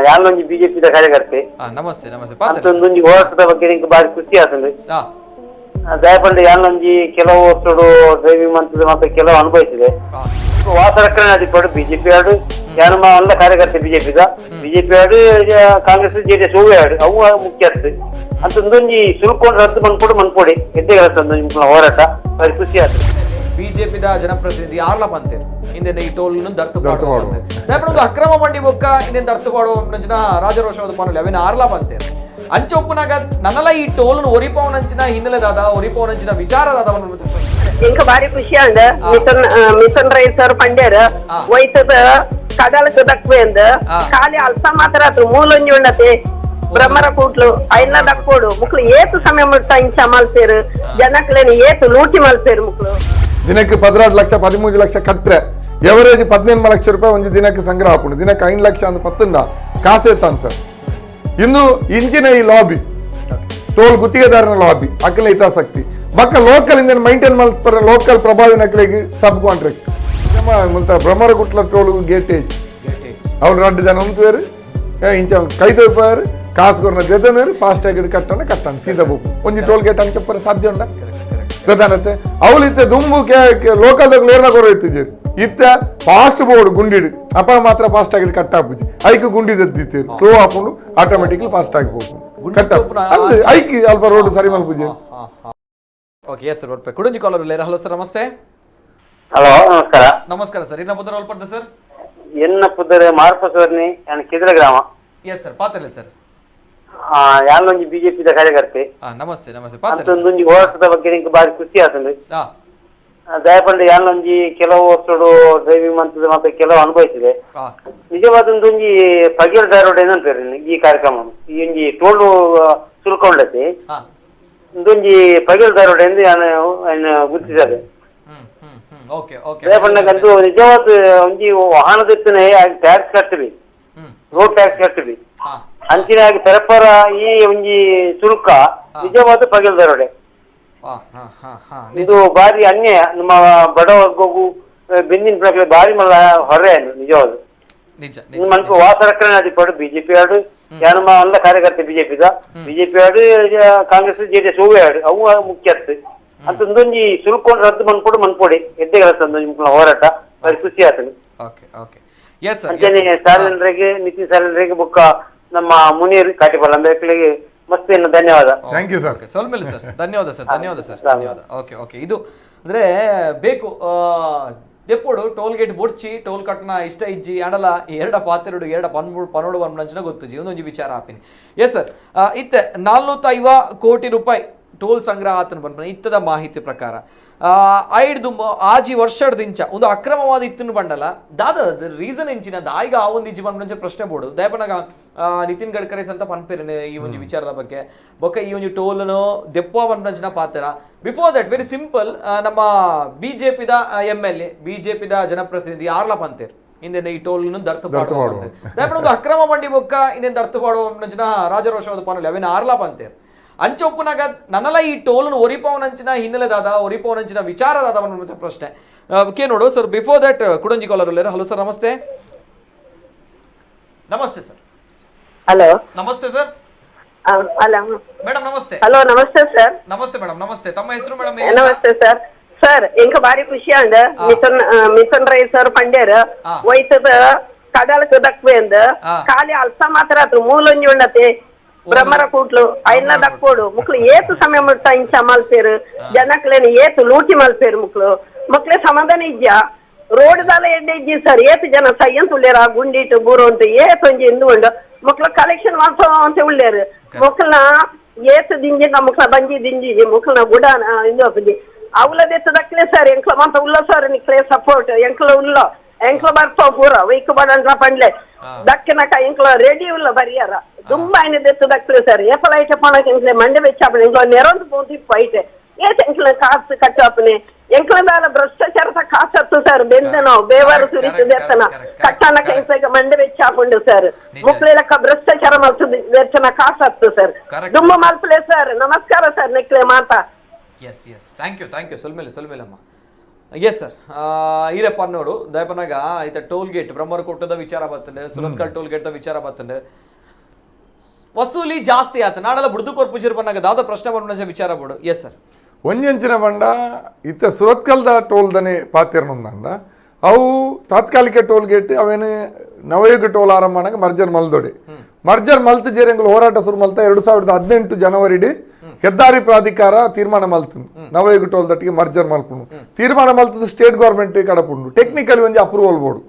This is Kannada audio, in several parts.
ಯಾನೊಂಜಿ ಬಿಜೆಪಿ ಕಾರ್ಯಕರ್ತೆ. ನಮಸ್ತೆ ನಮಸ್ತೆ. ಅಂತೊಂದೊಂಜಿ ಹೋರಾಟದ ಬಗ್ಗೆ ನಿಂಗೆ ಬಾರಿ ಖುಷಿ ಆಗ್ತದೆ. ದಯಪಂಡು ಯಾನೊಂಜಿ ಕೆಲವು ವರ್ಷಗಳು ಡ್ರೈವಿಂಗ್ ಮಂತ್ರದ ಮತ್ತೆ ಕೆಲವು ಅನುಭವಿಸಿದೆ. ವಾಸರಕ್ಷಣೆ ಅಧಿಪಡು ಬಿಜೆಪಿ ಆಡು ಯಾನು ಎಲ್ಲ ಕಾರ್ಯಕರ್ತೆ ಬಿಜೆಪಿದ ಬಿಜೆಪಿ ಆಡು ಕಾಂಗ್ರೆಸ್ ಜೆಡಿಎಸ್ ಹೂವೇ ಆಡು ಅವು ಮುಖ್ಯ ಆಗ್ತದೆ. ಅಂತೊಂದೊಂಜಿ ಸುಲ್ಕೊಂಡು ರದ್ದು ಮನ್ಕೊಡು ಮನ್ಕೊಡಿ ಎದ್ದೆ ಹೋರಾಟ ಬಾರಿ ಖುಷಿ ಆಗ್ತದೆ. ಬಿಜೆಪಿದ ಜನಪ್ರತಿನಿಧಿ ಆರ್ಲ ಬಂತೇರು ಹಿಂದೆ ಈ ಟೋಲ್ ದಯಪಡು ಅಕ್ರಮ ಮಂಡಿ ಬೊಕ್ಕ ಹಿಂದೆ ದರ್ತುಪಾಡು ನಂಚಿನ ರಾಜರೋಷವಾದ ಪನಲಿ ಅವೇನು ಆರ್ಲ ಬಂತೇರು ಅಂಚೆ ಒಪ್ಪನಾಗ ನನ್ನಲ್ಲ ಈ ಟೋಲ್ ಒರಿಪವನಂಚಿನ ಹಿನ್ನೆಲೆದಾದ ಒರಿಪವನಂಚಿನ ವಿಚಾರದಾದ ಎಂಕ ಬಾರಿ ಖುಷಿ ಅಂದ ಮಿಷನ್ ರೈಸರ್ ಪಂಡ್ಯರ್ ಒಯ್ತದ ಕಡಲಕ್ಕೆ ದಕ್ವೆ ಅಂದ ಖಾಲಿ ಅಲ್ಸ ಮಾತ್ರ ಆತು ಮೂಲೊಂಜಿ ಉಂಡತೆ ಬ್ರಹ್ಮರ ಕೂಟ್ಲು ಐನ ದಕ್ಕೋಡು ಮುಕ್ಳು ಏತು ಸಮಯ ಮುಟ್ಟ ಇಂಚ ಮಲ್ಪೇರು ಜನಕ್ಲೇನು ಏತು ಲೂಟಿ ಮಲ್ಪೇರು ಮುಕ್ಳು ದಿನಕ್ಕೆ 16 ಲಕ್ಷ 13 ಲಕ್ಷ ಕಟ್ರೆ ಎವರೇಜ್ 18 ಲಕ್ಷ ರೂಪಾಯಿ ಒಂದು ದಿನಕ್ಕೆ ಸಂಗ್ರಹ ಹಾಕೊಂಡು ದಿನಕ್ಕೆ 5 ಲಕ್ಷ ಅಂತ ಪತ್ತಂಡ ಕಾಸೇತಾನ್ ಸರ್. ಇನ್ನು ಇಂಚಿನ ಈ ಲಾಬಿ ಟೋಲ್ ಗುತ್ತಿಗೆದಾರನ ಲಾಬಿ ಅಕ್ಕಲ ಹಿತಾಸಕ್ತಿ ಬಕ್ಕ ಲೋಕಲ್ ಇಂದ ಮೈಂಟೈನ್ ಮಾಡ್ತಾರೆ ಲೋಕಲ್ ಪ್ರಭಾವಿ ನಕಲಿಗೆ ಸಬ್ ಕಾಂಟ್ರಾಕ್ಟ್ ಬ್ರಹ್ಮರ ಕುಟ್ಲ ಟೋಲ್ ಗೇಟೇಜ್ ಅವ್ರು 2 ಜನ ಉಂಟು ಇಂಚ ಕೈ ತೋಪಾರು ಕಾಸು ಕೊರ ಜೊತೆ ಫಾಸ್ಟ್ ಟ್ಯಾಗ್ ಕಟ್ಟಣ ಸೀದಾ ಬೋಕು ಒಂಜಿ ಟೋಲ್ ಗೇಟ್ ಅಂತ చెప్పారు ಸಾಧ್ಯ ಉಂಡ ಪ್ರಧಾನತೆ ಅವಳು ಇತ್ತೆ ದುಂಬು ಲೋಕಲ್ ಲೇರ್ನ ಕೊರ ಇತ್ತಿದ್ದೀರಿ ಇತ್ತ ಫಾಸ್ಟ್ ಬೋರ್ಡ್ ಗುಂಡಿಡು ಅಪ್ಪ ಮಾತ್ರ ಫಾಸ್ಟ್ ಆಗಿ ಕಟ್ ಹಾಕುಜಿ ಐಕ್ ಗುಂಡಿ ದದ್ದಿತ್ತೀರಿ ಸ್ಲೋ ಹಾಕೊಂಡು ಆಟೋಮೆಟಿಕ್ಲಿ ಫಾಸ್ಟ್ ಆಗಿ ಹೋಗು ಕಟ್ ಅಂದ್ರೆ ಐಕ್ ಅಲ್ಪ ರೋಡ್ ಸರಿ ಮಲ್ಪುಜಿ. ಓಕೆ ಎಸ್ ಸರ್ ಒಟ್ಟು ಕುಡುಂಜಿ ಕಾಲರ್ ಲೇರ. ಹಲೋ ಸರ್ ನಮಸ್ತೆ. ಹಲೋ ನಮಸ್ಕಾರ. ನಮಸ್ಕಾರ ಸರ್ ಇನ್ನ ಪುದರ್ ಒಲ್ಪಡ್ಡ ಸರ್ ಎನ್ನ ಪುದರ್ ಮಾರ್ಪಸವರ್ನಿ ನಾನು ಕಿದ್ರ ಗ್ರಾಮ. ಎಸ್ ಸರ್ ಪಾತಲೆ ಸರ್ ಯಾನೊಂಜಿ ಬಿಜೆಪಿದ ಕಾರ್ಯಕರ್ತೆ. ನಮಸ್ತೆ ನಮಸ್ತೆ. ಅಂತೊಂದೊಂಜಿ ಹೋರಾಟದ ಬಗ್ಗೆ ನಿಂಗೆ ಬಾರಿ ಖುಷಿ ಆಗ್ತದೆ. ದಯಪಂಡು ಯಾನೊಂಜಿ ಕೆಲವು ವರ್ಷಗಳು ಡ್ರೈವಿಂಗ್ ಮಂತ್ರದ ಮತ್ತೆ ಕೆಲವು ಅನುಭವಿಸಿದೆ. ನಿಜವಾದೊಂದೊಂಜಿ ಪಗೀರ್ ಡೈರೋಡ್ ಏನಂತಾರೆ ಈ ಕಾರ್ಯಕ್ರಮ ಈ ಒಂಜಿ ಟೋಲ್ ಶುಲ್ಕ ಉಂಡತೆ ಒಂದೊಂಜಿ ಪಗೀರ್ ಡೈರೋಡ್ ಎಂದು ನಾನು ಗುರುತಿಸಿದೆ. ದಯಪಂಡಕ್ಕಂತೂ ನಿಜವಾದ ಒಂಜಿ ವಾಹನದ ಟ್ಯಾಕ್ಸ್ ಕಟ್ಟಬೇಕು, ರೋಡ್ ಟ್ಯಾಕ್ಸ್ ಕಟ್ಟಬೇಕು. ಅಂಚಿನಾಗಿ ಪರಪರ ಈ ಒಂಜಿ ಶುಲ್ಕ ನಿಜವಾದ ಪಗೀರ್ ಡೈರೋಡೆ. ಇದು ಬಾರಿ ಅನ್ಯಾಯ ನಮ್ಮ ಬಡ ವರ್ಗಗೂ ಬೆಂದಿನ ಪ್ರಕಾರ ಬಾರಿ ಮಲ್ಲ ಹೊರೆ ನಿಜವಾದ ಮನ್ಪು ವಾಸರಕ್ಷಣೆ ಅಧಿಪಡು ಬಿಜೆಪಿ ಆಡು ಯಾನು ಎಲ್ಲ ಕಾರ್ಯಕರ್ತೆ ಬಿಜೆಪಿದ ಬಿಜೆಪಿ ಆಡು ಕಾಂಗ್ರೆಸ್ ಜೆಡಿಎಸ್ ಹೂವೇ ಆಡು ಅವು ಮುಖ್ಯ ಆಗ್ತದೆ. ಅಂತೊಂದೊಂಜಿ ಸುಲ್ಕೊಂಡು ರದ್ದು ಮನ್ಕೊಡು ಮನ್ಕೊಡಿ ಎದ್ದೆ ಹೋರಾಟ ಬಾರಿ ಖುಷಿ ಆಗ್ತದೆ. ಅಂಚನೆ ಸಾರ್ವಜನಿಕರಿಗೆ ನಿತಿನ್ ಸಾರ್ವಜನಿಕರಿಗೆ ಬುಕ್ಕ ನಮ್ಮ ಮುನೀರ್ ಕಾಟಿಪಾಲ ಬೇಕಲಿಗೆ ಮಸ್ತ್ ಧನ್ಯವಾದ. Thank you sir. ಸೋಲ್ಮೇಲೆ ಸರ್ ಧನ್ಯವಾದ ಸರ್ ಧನ್ಯವಾದ ಸರ್ ಧನ್ಯವಾದ. ಓಕೆ ಓಕೆ ಇದು ಅಂದ್ರೆ ಬೇಕು ದೆಪ್ಪೋಡು ಟೋಲ್ ಗೇಟ್ ಬೊಡ್ಚಿ ಟೋಲ್ ಕಟ್ನ ಇಷ್ಟ ಇಜ್ಜಿ ಆಡಲ ಎರಡ ಪಾತೆರಡು ಎರಡ ಪನ್ನೋಡು ಪನ್ನಂಚಿನ ಗೊತ್ತುಜಿ ಒಂದೊಂದು ವಿಚಾರ ಹಾಪಿನಿ. ಎಸ್ ಸರ್ ಇತ್ತೆ 450 ಕೋಟಿ ರೂಪಾಯಿ ಟೋಲ್ ಸಂಗ್ರಹ ಆತನ ಬಂದ ಇತ್ತದ ಮಾಹಿತಿ ಪ್ರಕಾರ ಐಡ್ದು ಆಜಿ ವರ್ಷಡ್ದಿಂಚ ಒಂದು ಅಕ್ರಮವಾದ ಇತ್ತನ್ನು ಬಂಡಲ್ಲ ದಾದ ರೀಸನ್ ಎಂಚಿನ ದಾಯಿಗ ಆ ಒಂದು ಇಜ್ಜಿ ಬಂದ ಪ್ರಶ್ನೆ ಬೋಡು ದಯಪನಾಗ ನಿತಿನ್ ಗಡ್ಕರಿ ಅಂತ ಪನ್ಪೇರನೆ ಈ ಒಂದು ವಿಚಾರದ ಬಗ್ಗೆ ಬೊಕ್ಕ ಈ ಒಂದು ಟೋಲ್ನು ದೆಪ್ಪ ಬಂದಂಚಿನ ಪಾತ್ರ. ಬಿಫೋರ್ ದಟ್ ವೆರಿ ಸಿಂಪಲ್ ನಮ್ಮ ಬಿಜೆಪಿದ MLA ಬಿಜೆಪಿದ ಜನಪ್ರತಿನಿಧಿ ಆರ್ಲ ಪಂತೇರು ಹಿಂದೆ ಈ ಟೋಲ್ ದಯಪನ ಅಕ್ರಮ ಮಂಡಿ ಬೊಕ್ಕ ಹಿಂದೆ ದರ್ತುಪಾಡು ನಂಚಿನ ರಾಜರೋಷವಾದ ಪನಲಿ ಅವೇನು ಆರ್ಲ ಪಂತೇರು ಅಂಚೆ ಒಪ್ಪನಾಗ ನನ್ನಲ್ಲ ಈ ಟೋಲ್ ಒರಿಪವನಂಚಿನ ಹಿನ್ನೆಲೆದಾದ ಒರಿಪವನಂಚಿನ ವಿಚಾರದಾದ ಪ್ರಶ್ನೆ ಕೆ ನೋಡು ಸರ್. ಬಿಫೋರ್ ದಟ್ ಕುಡಂಜಿ ಕಾಲರ್ ಲೇರ. ಹಲೋ ಸರ್ ನಮಸ್ತೆ. ನಮಸ್ತೆ ಸರ್. ಹಲೋ ನಮಸ್ತೆ ಸರ್. ಮೇಡಮ್ ನಮಸ್ತೆ. ಹಲೋ ನಮಸ್ತೆ ಸರ್. ನಮಸ್ತೆ ಮೇಡಮ್ ನಮಸ್ತೆ. ತಮ್ಮ ಹೆಸರು ಮೇಡಮ್? ನಮಸ್ತೆ ಸರ್. ಸರ್ ಎಂಕ ಬಾರಿ ಖುಷಿ ಅಂದ ಮಿಷನ್ ರೈಸರ್ ಪಂಡ್ಯರ್ ಒಯ್ತದ ಕಡಲಕ್ಕೆ ದಕ್ವೆ ಅಂದ ಖಾಲಿ ಅಲ್ಸ ಮಾತ್ರ ಆತು ಮೂಲೊಂಜಿ ಉಂಡತೆ ಬ್ರಹ್ಮರ ಕೂಟ್ಲು ಐನ ದಕ್ಕೋಡು ಮುಕ್ಳು ಏತು ಸಮಯ ಮುಟ್ಟ ಇಂಚ ಮಲ್ಪೇರು ಜನಕ್ಲೇನು ಏತು ಲೂಟಿ ಮಲ್ಪೇರು ಮಕ್ಳೆ ಸಮಾಧಾನ ಇಜ್ಜ ರೋಡ್ ದಾಲ ಎಡ್ಡೆ ಇಜ್ಜಿ ಸರ್ ಏತು ಜನ ಸಯ್ಯಂತ ಉಳ್ಳೇರ ಗುಂಡಿಟ್ಟು ಬೂರು ಅಂತ ಏತು ಒಂಜಿ ಎಂದುಕೊಂಡು ಮಕ್ಳು ಕಲೆಕ್ಷನ್ ಮಾಡ್ಸೋ ಅಂತ ಉಳ್ಳೇರು ಮಕ್ಳನ ಏತು ದಿಂಜಿ ಮಕ್ಳ ಬಂಜಿ ದಿಂಜಿ ಮಕ್ಳನ ಗುಡಾನ ಇಂದು ಅಪ್ಪಜಿ ಅವಲದೆತ್ತದಕ್ಲೆ ಸರ್ ಎಂಕ್ಲ ಮಾತ ಉಲ್ಲ ಸರ್ ನಿಕ್ಲೆ ಸಪೋರ್ಟ್ ಎಂಕ್ಲ ಉಲ್ಲ ಎಂಕ್ಲ ಬರ್ತಾವ ಪೂರ ವೈಕ್ ಬಡಂಡ್ರ ಪಂಡ್ಲೆ ದಕ್ಕಿನಕ ಎಂಕ್ಲ ರೆಡಿ ಉಲ್ಲ ಬರಿಯಾರ ತುಂಬಾ ಎತ್ತದಕ್ಲೆ ಸರ್ ಏಪಲ ಐಟೆ ಪಣಕ್ಕೆ ಎಂಕ್ಲೆ ಮಂಡೆ ಬೆಚ್ಚಾಪನೆ ಎಂಕ್ಲ ನೆರೊಂದು ಪೋಂತಿಪ್ಪು ಐಟೆ ಏತ್ ಎಂಕ್ಲ ಕಾಸು ಕಚ್ಚಾಪನೆ ಎಂಕ್ಲದಾಲ ಭ್ರಷ್ಟಾಚಾರದ ಕಾಸತ್ತು ಸರ್ ಬೆಂದನೋ ಬೇವಾರು ಸುರಿತು ದೇತನ ಕಟ್ಟನಕ ಎಂಕ್ಲೆಗ ಮಂಡೆ ಬೆಚ್ಚಾಪುಂಡು ಸರ್ ಮುಕ್ಳೆಲಕ್ಕ ಭ್ರಷ್ಟಾಚಾರ ಮಲ್ತದ ವೆಚ್ಚನ ಕಾಸತ್ತು ಸರ್ ದುಮ್ಮ ಮಲ್ಪಲೆ ಸರ್. ನಮಸ್ಕಾರ ಸರ್ ನೆಕ್ಲೆ ಮಾತಾ. ಎಸ್ ಎಸ್ ಥ್ಯಾಂಕ್ ಯು ಸೊಲ್ಮೇಲೆ ಅಮ್ಮ. ಎಸ್ ಸರ್ ಈರಪ್ಪ ಅನ್ನೋಡು ದಯಪನಾಗ ಐತೆ ಟೋಲ್ ಗೇಟ್ ಬ್ರಹ್ಮರಕೋಟದ ವಿಚಾರ ಬರ್ತಂಡೆ ಸುರತ್ಕಲ್ ಟೋಲ್ ಗೇಟ್ ವಿಚಾರ ಬರ್ತಂಡೆ ವಸೂಲಿ ಜಾಸ್ತಿ ಆತ ನಾಡೆಲ್ಲ ಬುಡ್ದುಕೋರ್ ಪೂಜರ್ ಬಂದಾಗ ದಾದ ಪ್ರಶ್ನೆ ಬಂದ ವಿಚಾರ ಬೋಡು ಎಸ್ ಸರ್ ಒಂಜಂಚಿನ ಬಂಡ ಇತ್ತ ಸುರತ್ಕಲ್ದ ಟೋಲ್ದನೆ ಪಾತಿರ್ನೊಂದಂಡ ಅವು ತಾತ್ಕಾಲಿಕ ಟೋಲ್ ಗೇಟ್ ಅವೇನು ನವಯುಗ ಟೋಲ್ ಆರಂಭ ಮಾಡಾಗ ಮರ್ಜರ್ ಮಲ್ದೊಡೆ ಮರ್ಜರ್ ಮಲ್ತ ಜೇರಂಗಳು ಹೋರಾಟ ಶುರು ಮಲ್ತ 2018 ಜನವರಿ ಹೆದ್ದಾರಿ ಪ್ರಾಧಿಕಾರ ತೀರ್ಮಾನ ಮಲ್ತು ನವಯುಗ ಟೋಲ್ ದಟ್ಟಿಗೆ ಮರ್ಜರ್ ಮಲ್ಪುಂಡು ತೀರ್ಮಾನ ಮಲ್ತದ ಸ್ಟೇಟ್ ಗೌರ್ಮೆಂಟ್ ಕಡಪುಂಡು ಟೆಕ್ನಿಕಲಿ ಒಂಜಿ approval board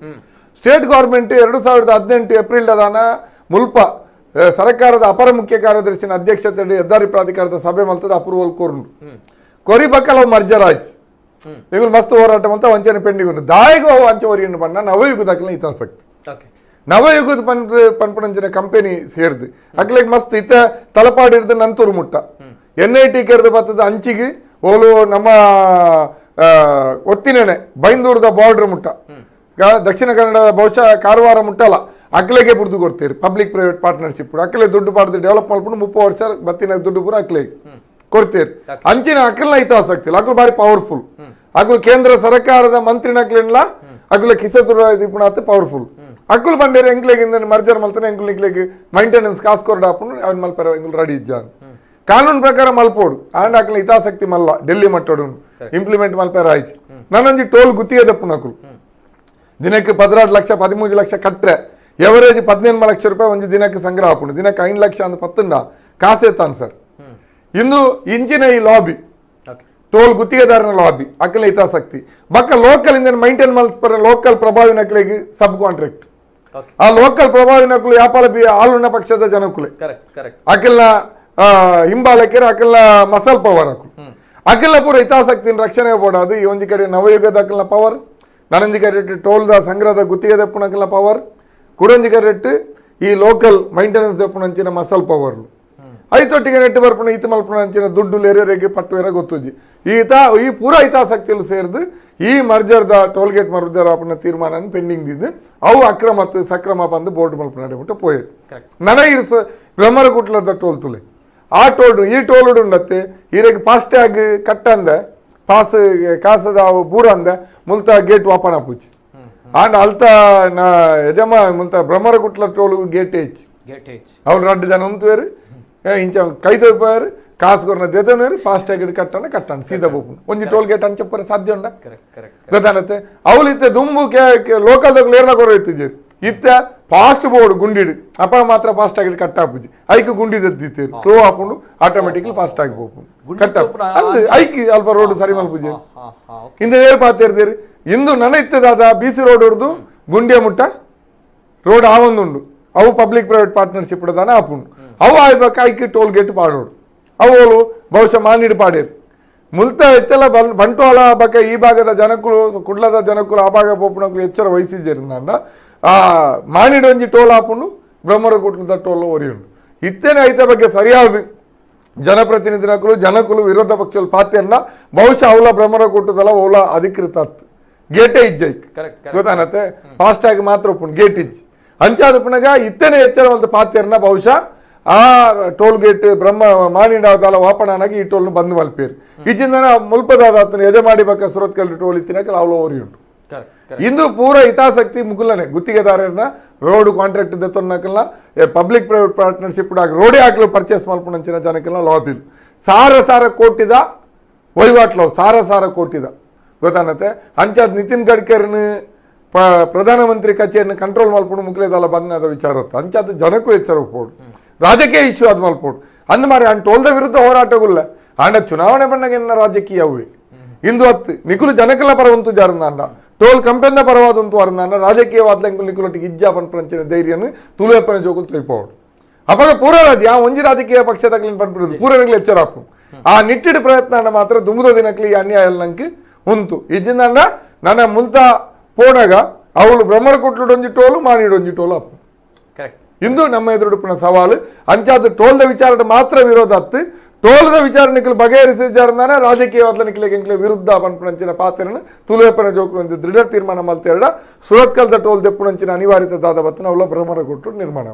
state government 2018 April ದಾನ ಮುಲ್ಪ ಸರ್ಕಾರದ ಅಪರ ಮುಖ್ಯ ಕಾರ್ಯದರ್ಶಿನ ಅಧ್ಯಕ್ಷತೆಯಲ್ಲಿ ಹೆದ್ದಾರಿ ಪ್ರಾಧಿಕಾರದ ಸಭೆ ಮಲ್ತದ ಅಪ್ರೂವಲ್ ಕೋರ್ನು ಕೊರಿ ಬಕ್ಕಲ ಮರ್ಜರ್ ಆಯ್ತು ಇವ್ರು ಮಸ್ತ್ ಹೋರಾಟ ಅಂತ ವಂಚನೆ ಪೆಂಡಿಂಗ್ ಉಂಟು ದಾಯಿಗೂ ಅಂಚೆ ಒರಿಯನ್ನು ಬಣ್ಣ ನವಯುಗದಾಕಲ ಇತಾಸಕ್ತಿ ನವಯುಗದ ಪನ್ಪಣಂಚಿನ ಕಂಪನಿ ಸೇರ್ದು ಅಕ್ಲೆಗ್ ಮಸ್ತ್ ಇತ್ತ ತಲಪಾಡಿರ್ದು ನಂತೂರು ಮುಟ್ಟ NIT ಕೆರೆದು ಬರ್ತದ ಅಂಚಿಗೆ ಓಲು ನಮ್ಮ ಒತ್ತಿನೇನೆ ಬೈಂದೂರದ ಬಾರ್ಡರ್ ಮುಟ್ಟ ದಕ್ಷಿಣ ಕನ್ನಡ ಬಹುಶಃ ಕಾರವಾರ ಮುಟ್ಟಲ್ಲ ಅಕ್ಲೆಗೆ ಬುಡ್ದು ಕೊಡ್ತೀರಿ ಪಬ್ಲಿಕ್ ಪ್ರೈವೇಟ್ ಪಾರ್ಟ್ನರ್ಶಿಪ್ ಅಕ್ಲೆ ದುಡ್ಡು ಪಾಡ್ದು ಡೆವಲಪ್ ಮಾಡ್ಬಿಟ್ಟು 30 ವರ್ಷ ಬತ್ತಿನ ದುಡ್ಡು ಪೂರ ಅಕ್ಲೆಗೆ ಕೊಡ್ತೀರಿ ಅಂಚಿನ ಅಕ್ಕಲ್ನ ಇತಾಸಕ್ತಿಲ್ಲ ಅಕ್ಲು ಬಾರಿ ಪವರ್ಫುಲ್ ಅಕ್ಲು ಕೇಂದ್ರ ಸರ್ಕಾರದ ಮಂತ್ರಿ ನಕ್ಲಿನ್ಲ ಅಕ್ಲ ಕಿಸತುರ ದಿಪುಣಾತ್ ಪವರ್ಫುಲ್ ಅಕ್ಕುಲ್ ಬಂಡೇರಿ ಎಂಕ್ಲೆಗಿಂದ ಮರ್ಜರ್ ಮಲ್ತಾನೆ ಎಂಕ್ಲು ನಿಕ್ಲೆಗೆ ಮೈಂಟೆನೆನ್ಸ್ ಕಾಸು ಕೊರಡ ಹಾಕೊಂಡು ಅವನ್ ಮಲ್ಪರ ಎಂಕ್ಲು ರೆಡಿ ಇಜ್ಜ ಕಾನೂನು ಪ್ರಕಾರ ಮಲ್ಪೋಡು ಆಂಡ್ ಅಕ್ಲ ಹಿತಾಸಕ್ತಿ ಮಲ್ಲ ಡೆಲ್ಲಿ ಮಟ್ಟೋಡು ಇಂಪ್ಲಿಮೆಂಟ್ ಮಲ್ಪರ ಆಯ್ತು ನಾನೊಂದು ಟೋಲ್ ಗುತ್ತಿಗೆ ದಪ್ಪುನ ಅಕ್ಲು ದಿನಕ್ಕೆ 16 ಲಕ್ಷ 13 ಲಕ್ಷ ಕಟ್ರೆ ಎವರೇಜ್ 17 ಲಕ್ಷ ರೂಪಾಯಿ ಒಂದು ದಿನಕ್ಕೆ ಸಂಗ್ರಹ ಹಾಕೊಂಡು ದಿನಕ್ಕೆ 5 ಲಕ್ಷ ಅಂತ ಪತ್ತಂಡ ಕಾಸೇತಾನ್ ಸರ್ ಇಂದು ಇಂಚಿನ ಈ ಲಾಬಿ ಟೋಲ್ ಗುತ್ತಿಗೆದಾರನ ಲಾಬಿ ಅಕ್ಕಲ ಹಿತಾಸಕ್ತಿ ಬಕ್ಕ ಲೋಕಲ್ ಇಂದ ಮೈಂಟೈನ್ ಮಲ್ಪರ ಲೋಕಲ್ ಪ್ರಭಾವಿ ನಕಲಿಗೆ ಸಬ್ ಕಾಂಟ್ರಾಕ್ಟ್ ಆ ಲೋಕಲ್ ಪ್ರಭಾವಿ ನಕಲು ವ್ಯಾಪಾರ ಆಳುನ ಪಕ್ಷದ ಜನಕುಲೆ ಅಕಲ್ನ ಹಿಂಬಾಲಕರ ಅಕಲ್ನ ಮಸಾಲ್ ಪವರ್ ಅಕಲ್ನ ಪೂರ ಹಿತಾಸಕ್ತಿನ ರಕ್ಷಣೆ ಬೋಡಾದು ಈ ಒಂಜಿ ಕಡೆ ನವಯುಗದ ಅಕಲ್ನ ಪವರ್ ನನಂಜಿ ಕಡೆ ಟೋಲ್ದ ಸಂಗ್ರಹದ ಗುತ್ತಿಗೆ ದಪ್ಪುನ ಅಕಲ್ನ ಪವರ್ ಕುಡಂಜಿ ಕಡೆ ಈ ಲೋಕಲ್ ಮೈಂಟೆನೆನ್ಸ್ ದಪ್ಪುನಂಚಿನ ಮಸಾಲ್ ಪವರ್ ಐತೊಟ್ಟಿಗೆ ನೆಟ್ಟು ಬರ್ಪಣ ಈತ ಮಲ್ಪಣ ಅಂಚಿನ ದುಡ್ಡು ಲೇರೆಗೆ ಪಟ್ಟುವೇರ ಗೊತ್ತುಜಿ ಈ ಪೂರ ಹಿತಾಸಕ್ತಿಯಲ್ಲಿ ಸೇರಿದು ಈ ಮರ್ಜರ್ದ ಟೋಲ್ ಗೇಟ್ ಮರ್ಜರ್ ಆಪಣ ತೀರ್ಮಾನ ಪೆಂಡಿಂಗ್ ಇದ್ದು ಅವು ಅಕ್ರಮ ಸಕ್ರಮ ಬಂದು ಬೋರ್ಡ್ ಮಲ್ಪಣ ಬಿಟ್ಟು ಪೋಯದು ನನಗೆ ಇರಿಸ ಬ್ರಹ್ಮರಕುಟ್ಲದ ಟೋಲ್ ತುಲೆ ಆ ಟೋಲ್ ಈ ಟೋಲ್ ಉಂಡತ್ತೆ ಈರೆಗೆ ಫಾಸ್ಟ್ಯಾಗ್ ಕಟ್ಟಂದ ಪಾಸ್ ಕಾಸದ ಬೂರ ಅಂದ ಮುಲ್ತ ಗೇಟ್ ವಾಪನ ಪೂಚಿ ಆಂಡ್ ಅಲ್ತ ಯಜಮಾ ಮುಲ್ತ ಬ್ರಹ್ಮರಕುಟ್ಲ ಟೋಲ್ ಗೇಟ್ ಏಚ್ ಅವ್ರು 2 ಜನ ಉಂತುವೇರು ಇಂಚ ಕೈದೋಪಾರು ಕಾಸು ಕೊರನ ದೇತನೇರು ಫಾಸ್ಟ್ಯಾಗ್ ಕಟ್ಟಣ ಸೀದಾ ಬೋಪು ಒಂಜಿ ಟೋಲ್ ಗೇಟ್ ಅಂಚಪ್ಪರ ಸಾಧ್ಯ ಉಂಡ ಗೊತ್ತಾನತ್ತೆ ಅವಳು ಇತ್ತೆ ದುಂಬು ಲೋಕಲ್ದಾಗ ಲೇರ್ನ ಕೊರ ಇತ್ತಿದ್ದೀರಿ ಇತ್ತ ಫಾಸ್ಟ್ ಬೋರ್ಡ್ ಗುಂಡಿಡು ಅಪ್ಪ ಮಾತ್ರ ಫಾಸ್ಟ್ಯಾಗ್ ಕಟ್ ಹಾಪುಜಿ ಐಕ್ ಗುಂಡಿ ದದ್ದೀತೀರಿ ಸ್ಲೋ ಹಾಕೊಂಡು ಆಟೋಮೆಟಿಕ್ಲಿ ಫಾಸ್ಟ್ ಆಗಿ ಬೋಪು ಕಟ್ ಅಂದ್ರೆ ಐಕಿ ಅಲ್ಪ ರೋಡ್ ಸರಿ ಮಲ್ಪುಜಿ ಇಂದ ಏರ್ ಪಾತಿರ್ತೀರಿ ಇಂದು ನನ್ನ ಇತ್ತದಾದ BC ರೋಡ್ ಹೊಡೆದು ಗುಂಡಿಯ ಮುಟ್ಟ ರೋಡ್ ಆವೊಂದುಂಡು ಅವು ಪಬ್ಲಿಕ್ ಪ್ರೈವೇಟ್ ಪಾರ್ಟ್ನರ್ಶಿಪ್ ದಾನ ಆಪುಂಡು ಅವು ಆಯ್ಬೇಕು ಐಕಿ ಟೋಲ್ ಗೇಟ್ ಪಾಡೋಡು ಅವು ಬಹುಶಃ ಮಾನಿಡು ಪಾಡೇರು ಮುಲ್ತ ಎಚ್ಚಲ ಬಂಟ್ವಾಳ ಬಕ್ಕ ಈ ಭಾಗದ ಜನಕ್ಕಳು ಕುಡ್ಲದ ಜನಕ್ಕಳು ಆ ಭಾಗ ಪೋಪುಣಕ್ಕಳು ಎಚ್ಚರ ವಹಿಸಿದ್ದರಿಂದ ಆ ಮಾನಿಡು ಒಂಜಿ ಟೋಲ್ ಹಾಪುಂಡು ಬ್ರಹ್ಮರಕುಟ್ಲದ ಟೋಲ್ ಒರಿಯುಂಡು ಇತ್ತೇನೆ ಐತ ಬಗ್ಗೆ ಸರಿಯಾದ ಜನಪ್ರತಿನಿಧಿನಕ್ಕಳು ಜನಕ್ಕಳು ವಿರೋಧ ಪಕ್ಷಗಳು ಪಾತ್ಯನ್ನ ಬಹುಶಃ ಅವಲ ಬ್ರಹ್ಮರಕುಟ್ಟದಲ್ಲ ಅವಲ ಅಧಿಕೃತ ಗೇಟೇ ಇಜ್ಜೈಕ್ ಗೊತ್ತಾನತ್ತೆ ಫಾಸ್ಟ್ಯಾಗ್ ಮಾತ್ರ ಒಪ್ಪುಂಡು ಗೇಟ್ ಇಜ್ಜಿ ಅಂಚಾದ ಪುನಗ ಇತ್ತೇನೆ ಎಚ್ಚರವಂತ ಪಾತ್ಯರ್ನ ಬಹುಶಃ ಆ ಟೋಲ್ ಗೇಟ್ ಬ್ರಹ್ಮ ಮಾನಿಡಾದಲ್ಲ ವಾಪಣನಾಗಿ ಈ ಟೋಲ್ನ ಬಂದು ಮಲ್ಪೇರು ಇಜ್ಜಿಂದ ಮುಲ್ಪದಾದ ಯಜಮಾಡಿ ಬಕ್ಕ ಸುರತ್ಕಲ್ ಟೋಲ್ ಇತ್ತಿನಕಲ್ ಅವಲ ಓರಿ ಉಂಟು ಇಂದು ಪೂರ ಹಿತಾಸಕ್ತಿ ಮುಗುಲನೆ ಗುತ್ತಿಗೆದಾರನ ರೋಡ್ ಕಾಂಟ್ರಾಕ್ಟ್ ದತ್ತೊನ್ನಕಲ್ನ ಪಬ್ಲಿಕ್ ಪ್ರೈವೇಟ್ ಪಾರ್ಟ್ನರ್ಶಿಪ್ ರೋಡೇ ಹಾಕಲು ಪರ್ಚೇಸ್ ಮಲ್ಪಣಂಚಿನ ಜನಕ್ಕೆಲ್ಲ ಲಾಬಿಲ್ ಸಾರ ಕೋಟಿದ ವಹಿವಾಟ್ಲು ಸಾರ ಕೋಟಿದ ಗೊತ್ತಾನತ್ತೆ ಅಂಚಾದ ನಿತಿನ್ ಗಡ್ಕರಿನ ಪ್ರಧಾನಮಂತ್ರಿ ಕಚೇರಿನ ಕಂಟ್ರೋಲ್ ಮಲ್ಪುಡು ಮುಕ್ಲೇದಲ್ಲ ಬಂದ ವಿಚಾರ ಅಂಚಾದ ಜನಕ್ಕೂ ಎಚ್ಚರ ಹೋಡು ರಾಜಕೀಯ ಇಶ್ಯೂ ಅದು ಮಲ್ಪೋಡು ಅಂದ ಮಾರಿ ಅಂಡ್ ಟೋಲ್ದ ವಿರುದ್ಧ ಹೋರಾಟಗುಲ್ಲ ಆಂಡ ಚುನಾವಣೆ ಬಣ್ಣಗೆ ರಾಜಕೀಯವೇ ಇಂದು ಹತ್ತು ನಿಕುಲು ಜನಕಲ್ಲ ಪರವಂತು ಜಾರಂದಾಂಡ ಟೋಲ್ ಕಂಪೆನ್ನ ಪರವಾದಂತು ಅರಂದಾಂಡ ರಾಜಕೀಯವಾದ ನಿಕುಲೊಟ್ಟಿಗೆ ಇಜ್ಜಾ ಪಂಚನ ಧೈರ್ಯನು ತುಳುವೆಪ್ಪನ ಜೋಗುಲು ತೊಯ್ಪೋಡು ಅವಾಗ ಪೂರ ರಾಜ್ಯ ಒಂಜಿ ರಾಜಕೀಯ ಪಕ್ಷದಾಗ್ಲಿನ ಪಂಪಿಡುದು ಪೂರಗಳಿಗೆ ಎಚ್ಚರ ಹಾಕು ಆ ನಿಟ್ಟಿಡು ಪ್ರಯತ್ನ ಮಾತ್ರ ದುಂಬುದ ದಿನಕ್ಲಿ ಅನ್ಯಾಯ ನಂಗೆ ಉಂಟು ಇಜ್ಜಿಂದ ನನ್ನ ಮುಂತ ಪೋಣಗ ಅವಳು ಬ್ರಹ್ಮರಕುಟ್ಲು ಒಂಜಿ ಟೋಲು ಮಾನಿಡು ಒಂಜಿ ಟೋಲು ಅಪ್ಪು ಇಂದು ನಮ್ಮ ಎದುರುಡುಪಿನ ಸವಾಲು ಅಂಚಾದ ಟೋಲ್ದ ವಿಚಾರ ಮಾತ್ರ ವಿರೋಧ ಹತ್ತು ಟೋಲ್ದ ವಿಚಾರಣೆಗಳು ಬಗೆಹರಿಸಿದ್ದಾರ ರಾಜಕೀಯವಾದ ನಿಕ್ಲೆಗೆ ವಿರುದ್ಧ ಪಂಪಣಂಚಿನ ಪಾತ್ರನ ತುಳುವೆಪ್ಪನ ಜೋಕು ಒಂದು ದೃಢ ತೀರ್ಮಾನ ಮಲ್ತೆರಡ ಸುರತ್ಕಲ್ದ ಟೋಲ್ ದೆಪ್ಪುಣಂಚಿನ ಅನಿವಾರ್ಯತೆ ದಾದ ಬತ್ತನ ಅವಳ ಬ್ರಹ್ಮರಕುಟ್ಲು ನಿರ್ಮಾಣ.